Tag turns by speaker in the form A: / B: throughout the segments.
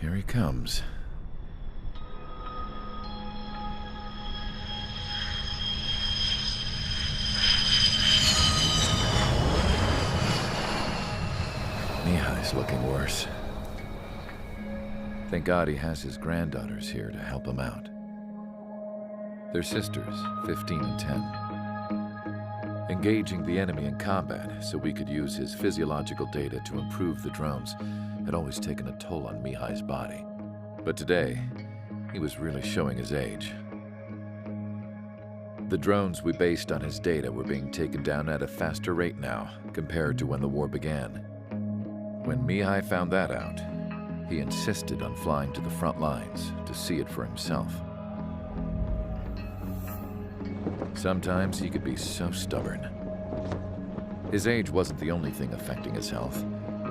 A: Here he comes. Mihai's looking worse. Thank God he has his granddaughters here to help him out. They're sisters, 15 and 10. Engaging the enemy in combat so we could use his physiological data to improve the drones had always taken a toll on Mihai's body. But today, he was really showing his age. The drones we based on his data were being taken down at a faster rate now compared to when the war began. When Mihai found that out, he insisted on flying to the front lines to see it for himself. Sometimes he could be so stubborn. His age wasn't the only thing affecting his health.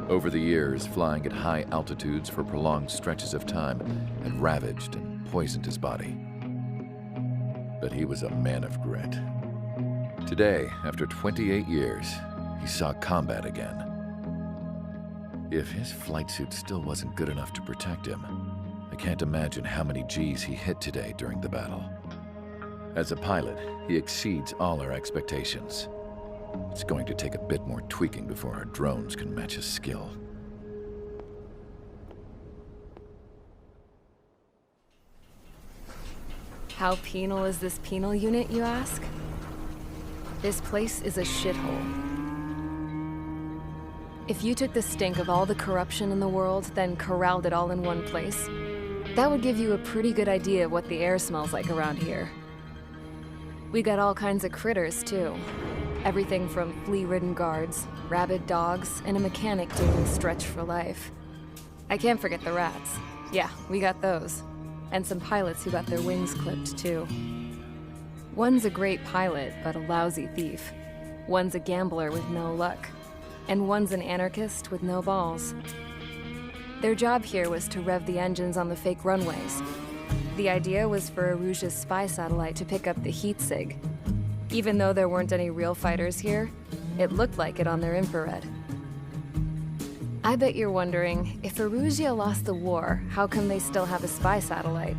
A: Over the years, flying at high altitudes for prolonged stretches of time had ravaged and poisoned his body. But he was a man of grit. Today, after 28 years, he saw combat again. If his flight suit still wasn't good enough to protect him, I can't imagine how many Gs he hit today during the battle. As a pilot, he exceeds all our expectations. It's going to take a bit more tweaking before our drones can match his skill.
B: How penal is this penal unit, you ask? This place is a shithole. If you took the stink of all the corruption in the world, then corralled it all in one place, that would give you a pretty good idea of what the air smells like around here. We got all kinds of critters, too. Everything from flea-ridden guards, rabid dogs, and a mechanic doing stretch for life. I can't forget the rats. Yeah, we got those. And some pilots who got their wings clipped, too. One's a great pilot, but a lousy thief. One's a gambler with no luck. And one's an anarchist with no balls. Their job here was to rev the engines on the fake runways. The idea was for Erusia's spy satellite to pick up the heat sig. Even though there weren't any real fighters here, it looked like it on their infrared. I bet you're wondering, if Erusia lost the war, how come they still have a spy satellite?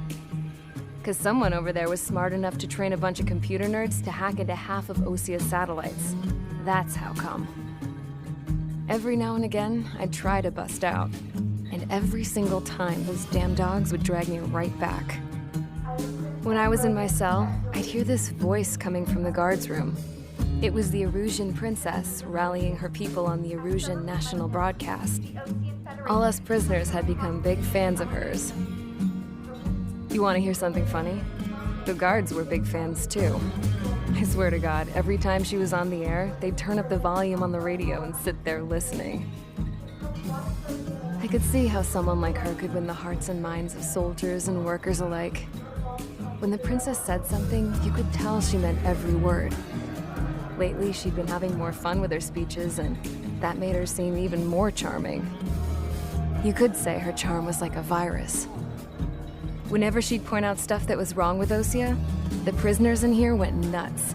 B: Because someone over there was smart enough to train a bunch of computer nerds to hack into half of Osia's satellites. That's how come. Every now and again, I'd try to bust out. And every single time, those damn dogs would drag me right back. When I was in my cell, I'd hear this voice coming from the guards room. It was the Erusian princess rallying her people on the Erusian national broadcast. All us prisoners had become big fans of hers. You want to hear something funny? The guards were big fans too. I swear to God, every time she was on the air, they'd turn up the volume on the radio and sit there listening. I could see how someone like her could win the hearts and minds of soldiers and workers alike. When the princess said something, you could tell she meant every word. Lately, she'd been having more fun with her speeches, and that made her seem even more charming. You could say her charm was like a virus. Whenever she'd point out stuff that was wrong with Osia, the prisoners in here went nuts.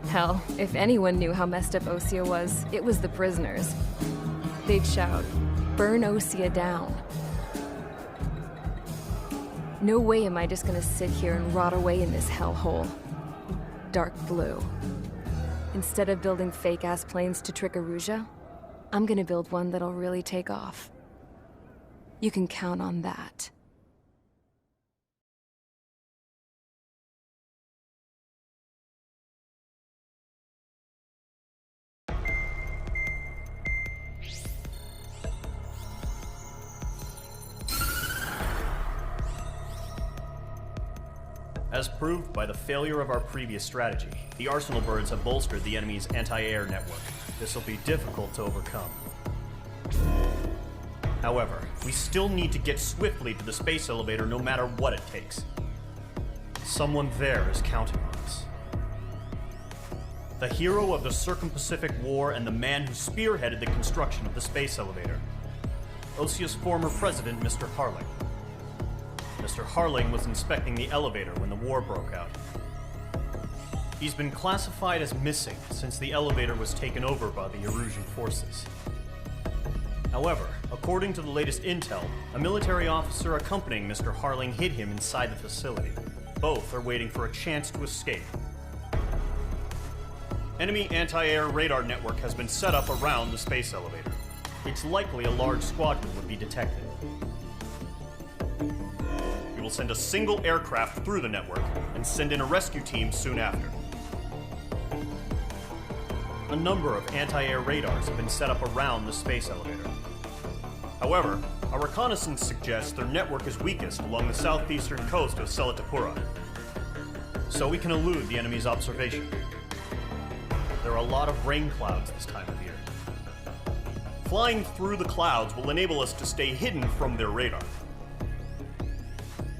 B: Hell, if anyone knew how messed up Osia was, it was the prisoners. They'd shout, "Burn Osia down." No way am I just gonna sit here and rot away in this hellhole. Dark blue. Instead of building fake-ass planes to trick Erusia, I'm gonna build one that'll really take off. You can count on that.
C: As proved by the failure of our previous strategy, the Arsenal birds have bolstered the enemy's anti-air network. This will be difficult to overcome. However, we still need to get swiftly to the space elevator no matter what it takes. Someone there is counting on us. The hero of the Circum-Pacific War and the man who spearheaded the construction of the space elevator. Osia's former president, Mr. Harling. Mr. Harling was inspecting the elevator when the war broke out. He's been classified as missing since the elevator was taken over by the Erusian forces. However, according to the latest intel, a military officer accompanying Mr. Harling hid him inside the facility. Both are waiting for a chance to escape. Enemy anti-air radar network has been set up around the space elevator. It's likely a large squadron would be detected. We will send a single aircraft through the network and send in a rescue team soon after. A number of anti-air radars have been set up around the space elevator. However, our reconnaissance suggests their network is weakest along the southeastern coast of Selatapura, so we can elude the enemy's observation. There are a lot of rain clouds this time of year. Flying through the clouds will enable us to stay hidden from their radar.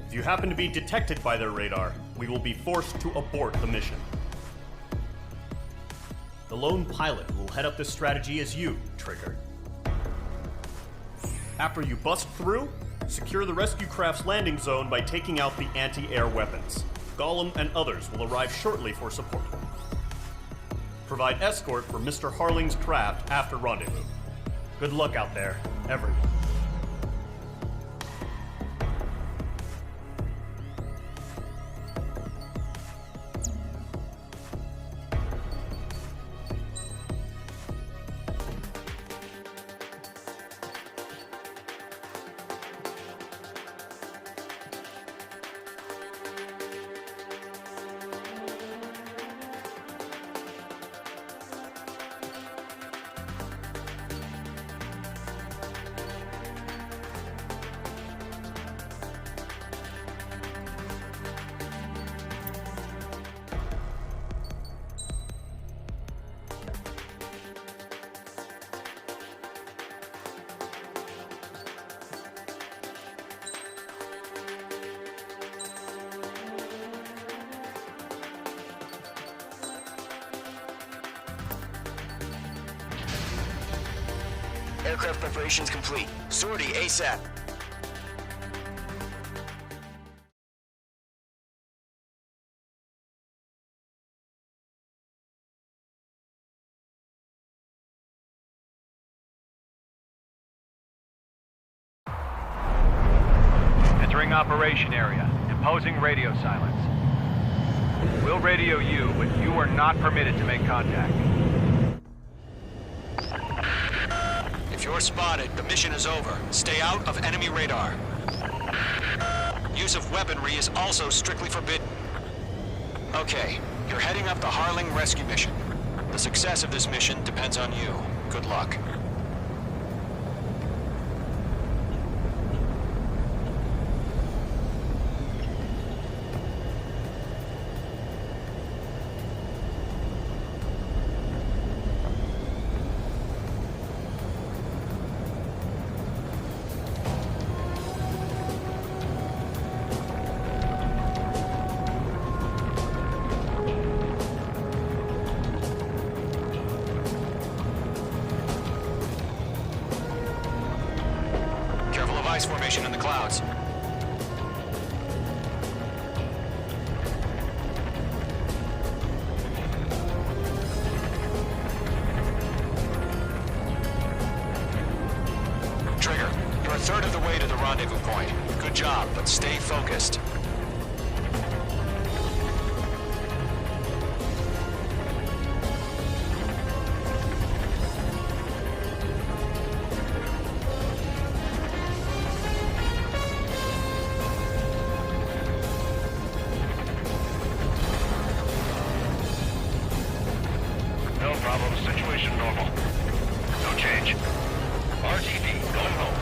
C: If you happen to be detected by their radar, we will be forced to abort the mission. The lone pilot who will head up this strategy is you, Trigger. After you bust through, secure the rescue craft's landing zone by taking out the anti-air weapons. Gollum and others will arrive shortly for support. Provide escort for Mr. Harling's craft after rendezvous. Good luck out there, everyone.
D: Aircraft preparations complete. Sortie ASAP.
E: Entering operation area. Imposing radio silence. We'll radio you, but you are not permitted to make contact.
D: If you're spotted, the mission is over. Stay out of enemy radar. Use of weaponry is also strictly forbidden. Okay, you're heading up the Harling rescue mission. The success of this mission depends on you. Good luck. Ice formation in the clouds. Trigger, you're a third of the way to the rendezvous point. Good job, but stay focused.
E: No problem. Situation normal. No change. RTD, going home.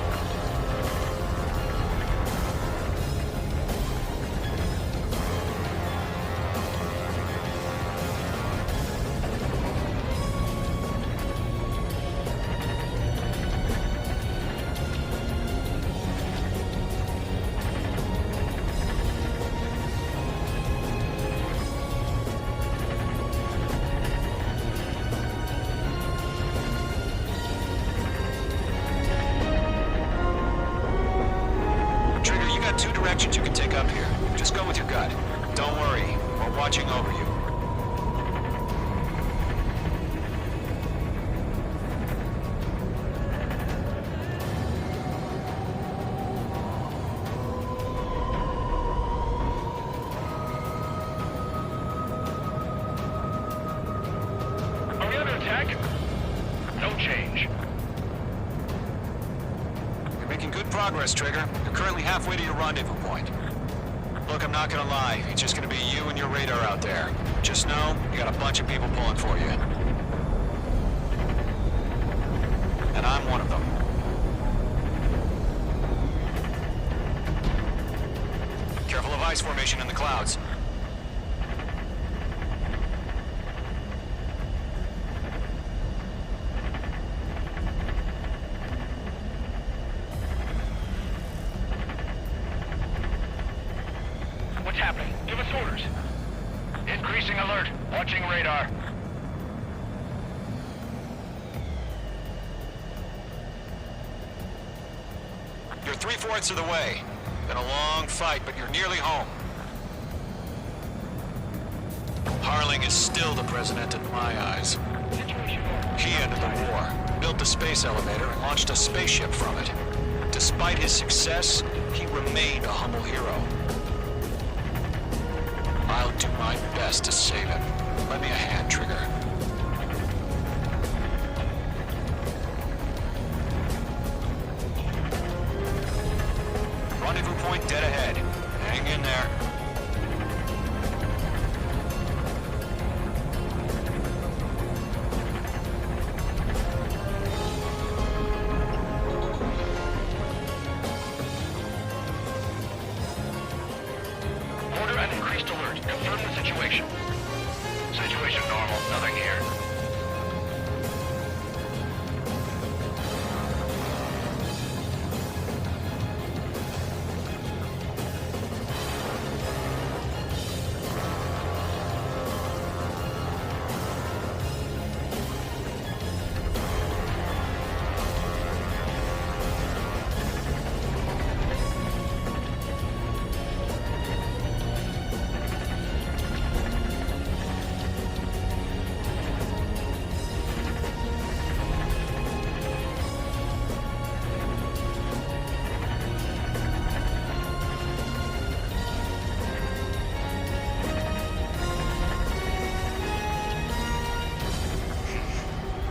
E: Two directions you can take up here. Just go with your gut. Don't worry, we're watching over you.
D: Making good progress, Trigger. You're currently halfway to your rendezvous point. Look, I'm not gonna lie. It's just gonna be you and your radar out there. Just know, you got a bunch of people pulling for you. And I'm one of them. Careful of ice formation in the clouds.
E: What's happening? Give us orders. Increasing alert. Watching radar.
D: You're 3/4 of the way. Been a long fight, but you're nearly home. Harling is still the president in my eyes. He ended the war, built a space elevator, and launched a spaceship from it. Despite his success, he remained a humble hero. I'll do my best to save him. Lend me a hand, Trigger. Rendezvous point dead ahead. Hang in there.
E: Order an increased alert. Confirm the situation. Situation normal. Nothing here.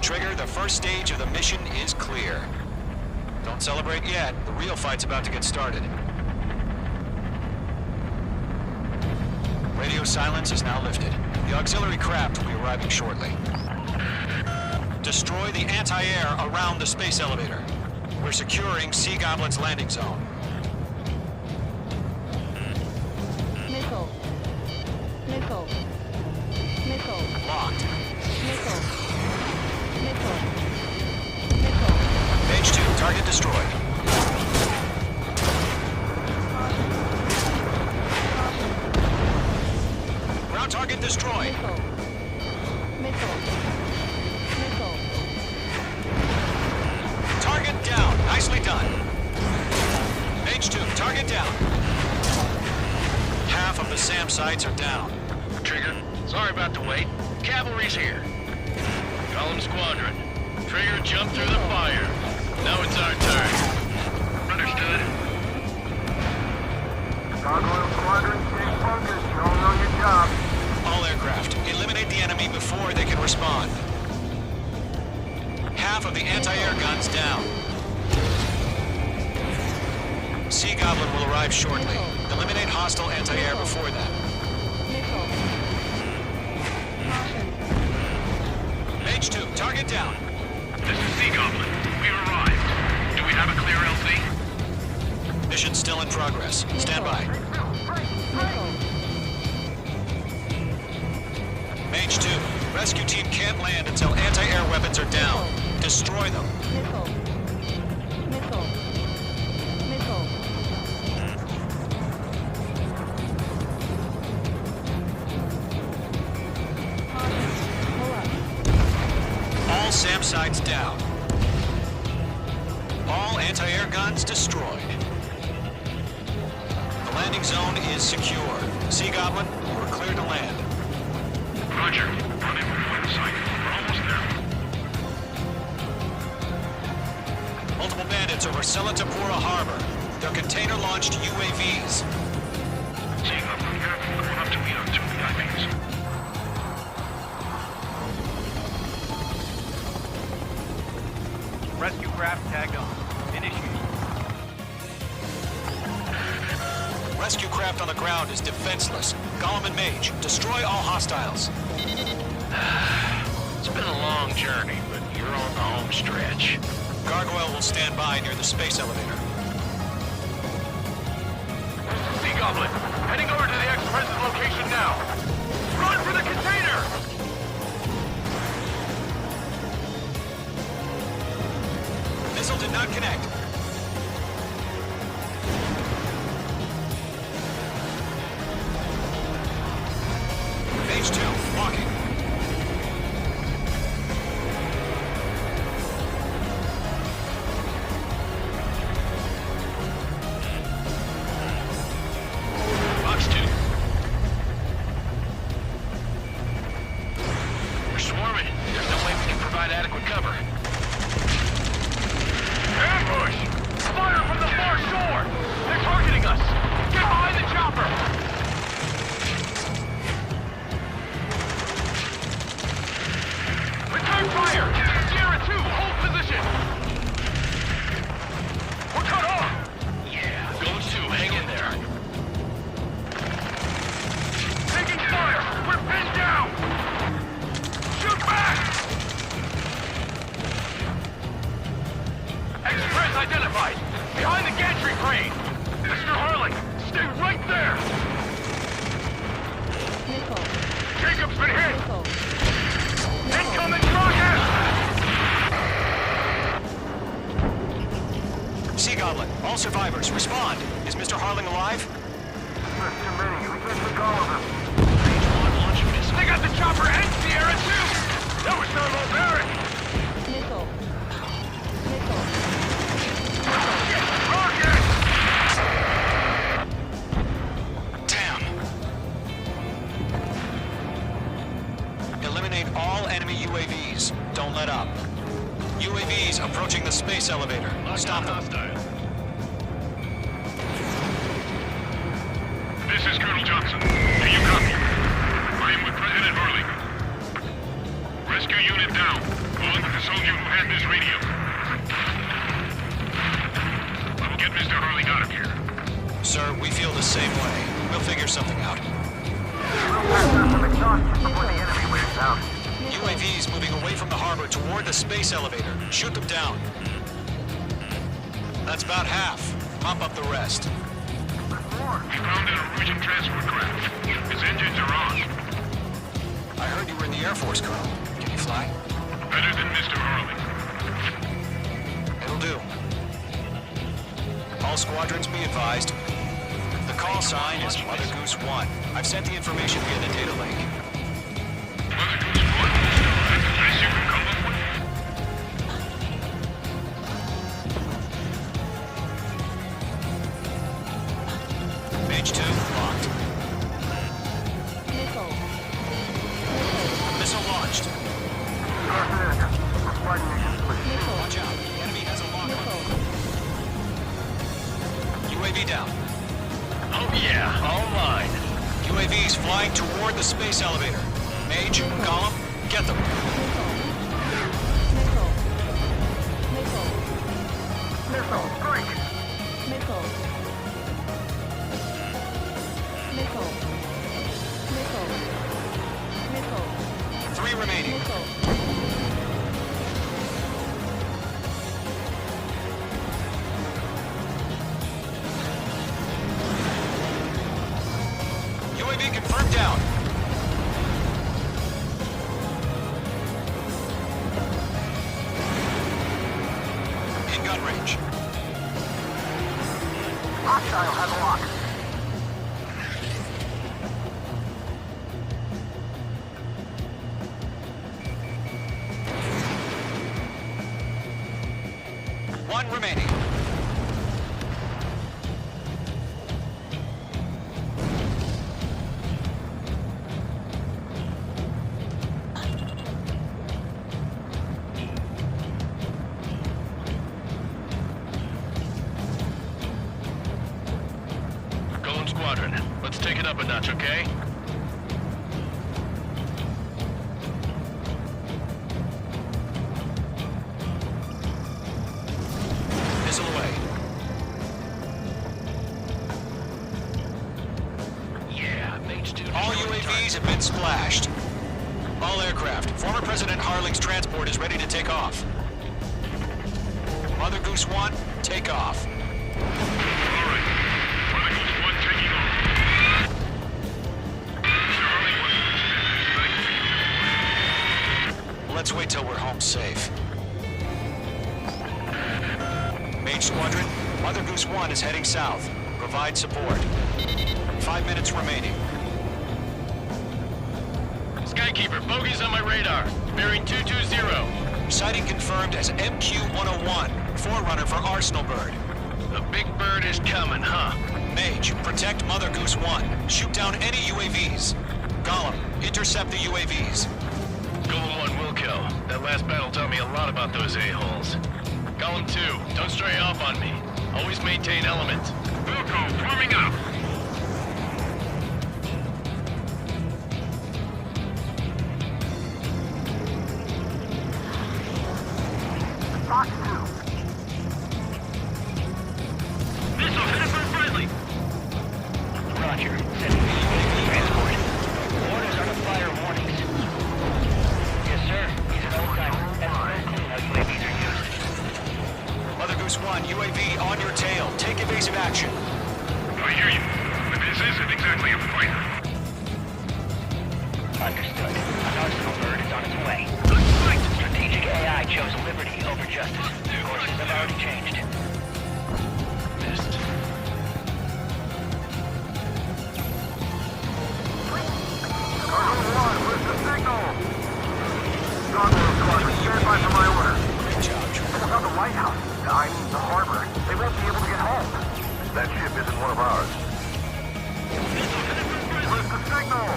D: Trigger, the first stage of the mission is clear. Don't celebrate yet. The real fight's about to get started. Radio silence is now lifted. The auxiliary craft will be arriving shortly. Destroy the anti-air around the space elevator. We're securing Sea Goblin's landing zone.
F: Missile. Missile. Missile.
D: Locked.
F: Missile. Missile. Missile.
D: Page 2, target destroyed. Ground target destroyed.
F: Missile. Missile. Missile.
D: Target down. Nicely done. Page 2, target down. Half of the SAM sites are down.
E: Trigger, sorry about the wait. Cavalry's here. Call them squadron. Trigger jumped through the fire. Now it's our turn. Understood.
G: Gargoyle Squadron, stay focused. You all know your job.
D: All aircraft, eliminate the enemy before they can respond. Half of the anti-air guns down. Sea Goblin will arrive shortly. Eliminate hostile anti-air before that.
F: Missile. Caution.
D: Page 2, target down.
E: This is Sea Goblin. We've arrived. Do we have a clear LZ?
D: Mission still in progress. Stand by.
F: Missile.
D: Page 2, rescue team can't land until anti-air weapons are down. Destroy them.
F: Missile. Missile. Missile. Caution. Pull up.
D: All SAM sites down. All anti-air guns destroyed. The landing zone is secure. Sea Goblin, you are clear to land.
E: Roger. Rendezvous point sight. We're almost there.
D: Multiple bandits over Selatapura Harbor. They're container-launched UAVs.
E: Sea Goblin, careful. Going up to meet on 2 VIPs. Rescue craft tagged on. Initiate.
D: rescue craft on the ground is defenseless. Gollum and Mage, destroy all hostiles.
E: It's been a long journey, but you're on the home stretch.
D: Gargoyle will stand by near the space elevator.
E: Sea Goblin, heading over to the ex-president location now. Run for the container!
D: Missile did not connect. Mage 2, walking.
E: Box 2. We're swarming. There's no way we can provide adequate cover. Ambush! Fire from the far shore! They're targeting us! Get behind the chopper! Return fire! Sierra 2, hold position! We're cut off! Yeah, Ghost 2, hang in there. Taking fire! We're pinned down! Shoot back! Express identified! Behind the gantry crane! Mr. Harling, stay right there!
F: Missile.
E: Jacob's been hit!
F: Missile.
E: Incoming rocket!
D: Sea Goblin, all survivors, respond. Is Mr. Harling alive?
G: There's too many. We can't take all of them.
E: They got the chopper and Sierra too! That was thermobaric!
F: Missile. Missile.
D: Damn. Eliminate all enemy UAVs. Don't let up. UAVs approaching the space elevator. Stop them.
E: This is Colonel Johnson. Do you copy? I am with President Harling. Rescue unit down. On with the soldier who had this radio. I will get Mr. Harling out of here.
D: Sir, we feel the same way. We'll figure something out.
G: We'll pass out some exhaustion before the enemy wears out.
D: UAVs moving away from the harbor toward the space elevator. Shoot them down. That's about half. Mop up the rest.
G: There's more.
E: We found a Norwegian transport craft. His engines are on.
D: I heard you were in the Air Force, Colonel. Can you fly?
E: Better than Mr. Harling.
D: It'll do. All squadrons be advised. The call sign is Mother Goose 1. I've sent the information via the data link.
E: Mother Goose 1? That's the best you can come up with?
D: Mage 2, locked.
F: Missile.
D: Missile launched.
G: North America. We're fighting against machines.
F: Missile.
D: Watch out. The enemy has a lock on.
F: Missile.
D: UAV down.
E: Oh yeah, all mine.
D: UAVs flying toward the space elevator. Mage, Gollum, get them.
F: Missile. Missile.
G: Missile, strike!
F: Missile. Missile. Missile. Missile.
D: 3 remaining.
F: Missile.
D: UAV confirmed down. In gun range.
G: Hostile has a lock.
D: One remaining.
E: Golem Squadron, let's take it up a notch, okay?
D: Missile away. UAVs have been splashed. All aircraft, former President Harling's transport is ready to take off. Mother Goose 1, take off.
E: All right. Mother Goose 1 taking off. Mr. Harling wants
D: Let's wait till we're home safe. Mage Squadron, Mother Goose 1 is heading south. Provide support. 5 minutes remaining.
E: Skykeeper, bogeys on my radar. Bearing 220.
D: Sighting confirmed as MQ-101, forerunner for Arsenal Bird.
E: The big bird is coming, huh?
D: Mage, protect Mother Goose 1. Shoot down any UAVs. Gollum, intercept the UAVs.
E: Golem 1 will kill. That last battle taught me a lot about those a-holes. Golem 2, don't stray off on me. Always maintain element. Wilco, forming up.
G: Fox 2.
E: Missile headed for friendly.
H: Roger. Sending transport. Orders are to fire warnings. Yes, sir. He's an old-timer. That's mostly how UAVs are used.
D: Mother Goose 1, UAV on your tail. Take evasive action.
E: I hear you. But this isn't exactly a fighter.
H: Understood. An Arsenal bird is on its way.
E: Let's fight!
H: Strategic AI chose liberty over justice. Courses have already changed.
E: Missed.
G: Gargoyle 1, where's the signal? Gargoyle Squadron, stand by for my order.
D: Good job, Trevor.
G: What about the lighthouse? I mean, the harbor. They won't be able to get home. That ship isn't one of ours. Where's the signal?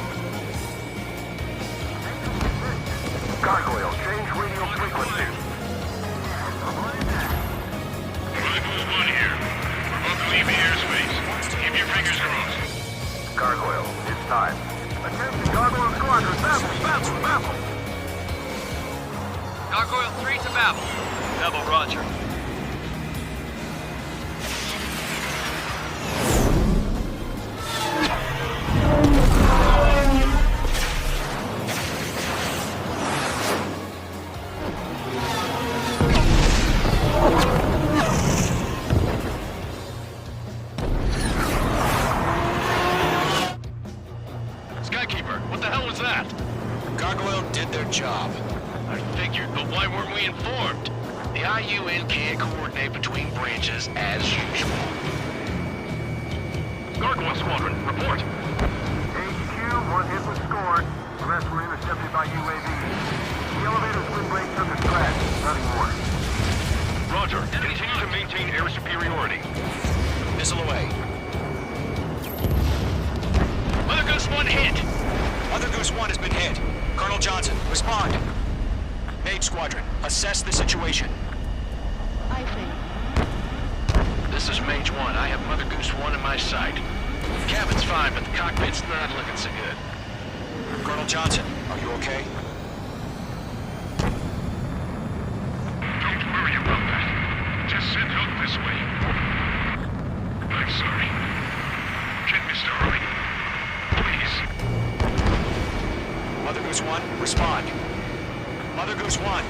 G: Gargoyle, change radio frequency.
E: Mother Goose 1 here. We're about to leave the airspace. Keep your fingers crossed.
G: Gargoyle, it's time. Attention, Gargoyle Squadron, Babel!
E: Gargoyle 3 to Babel. Babel, roger. Skykeeper, what the hell was that?
D: Gargoyle did their job.
E: I figured, but why weren't we informed? The IUN can't coordinate between branches as usual. Gargoyle Squadron, report.
G: HQ, one hit was scored. The rest were intercepted by UAV. The elevator's wind break took a scratch. Nothing more.
E: Roger. Continue to maintain air superiority.
D: Missile away.
E: Mother Goose 1 hit.
D: Mother Goose 1 has been hit. Colonel Johnson, respond. Mage Squadron, assess the situation.
F: I think.
E: This is Mage 1. I have Mother Goose 1 in my sight. The cabin's fine, but the cockpit's not looking so good.
D: Colonel Johnson, are you okay?
E: Don't worry about that. Just send help this way. I'm sorry. Get Mr. Harling. Please.
D: Mother Goose 1, respond. Mother Goose 1.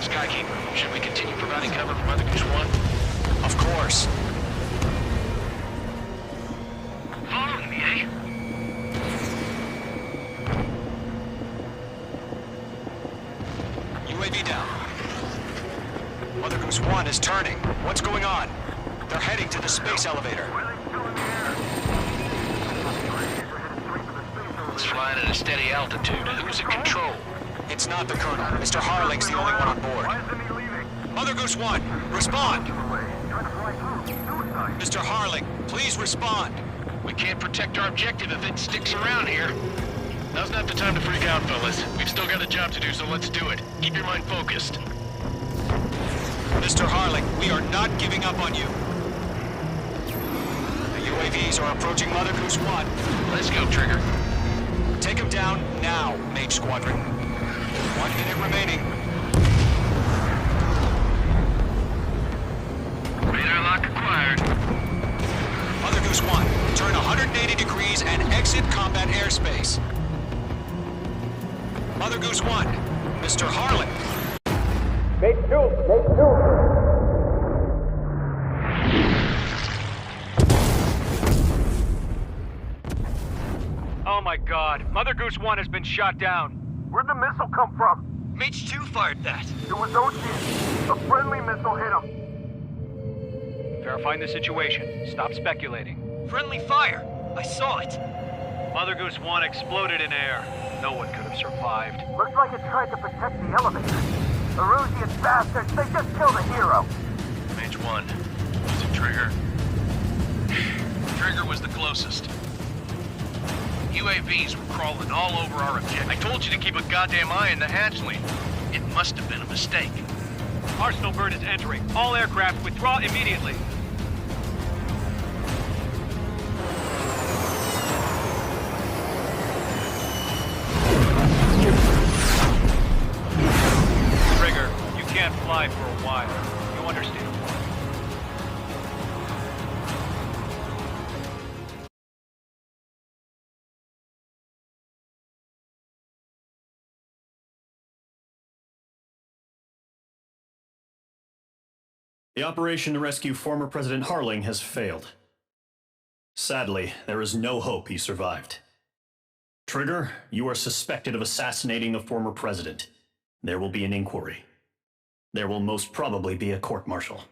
E: Skykeeper, should we continue providing cover for Mother Goose 1?
D: Of course.
E: Following me, eh?
D: UAV down. Mother Goose 1 is turning. What's going on? They're heading to the space elevator.
E: It's flying at a steady altitude. Who's in control?
D: It's not the Colonel. Mr. Harling's the only one on board.
G: Why isn't he leaving?
D: Mother Goose 1, respond!
G: Away. Trying to fly through. Suicide.
D: Mr. Harling, please respond.
E: We can't protect our objective if it sticks around here. Now's not the time to freak out, fellas. We've still got a job to do, so let's do it. Keep your mind focused.
D: Mr. Harling, we are not giving up on you. The UAVs are approaching Mother Goose 1.
E: Let's go, Trigger.
D: Take him down now, Mage Squadron. 1 minute remaining.
E: Radar lock acquired.
D: Mother Goose 1, turn 100 180 degrees and exit combat airspace. Mother Goose 1, Mr. Harlan.
E: Oh my god, Mother Goose 1 has been shot down.
G: Where'd the missile come from?
D: Mage 2 fired that.
G: It was Ocean. A friendly missile hit him.
E: Verifying the situation. Stop speculating.
D: Friendly fire. I saw it.
E: Mother Goose 1 exploded in air. No one could have survived.
G: Looks like it tried to protect the elevator. Erusian bastards, they just killed a hero.
E: Mage 1. Was it Trigger? Trigger was the closest. UAVs were crawling all over our objective. I told you to keep a goddamn eye on the hatchling. It must have been a mistake. Arsenal bird is entering. All aircraft withdraw immediately. Trigger, you can't fly for a while. You understand?
C: The operation to rescue former President Harling has failed. Sadly, there is no hope he survived. Trigger, you are suspected of assassinating the former president. There will be an inquiry. There will most probably be a court-martial.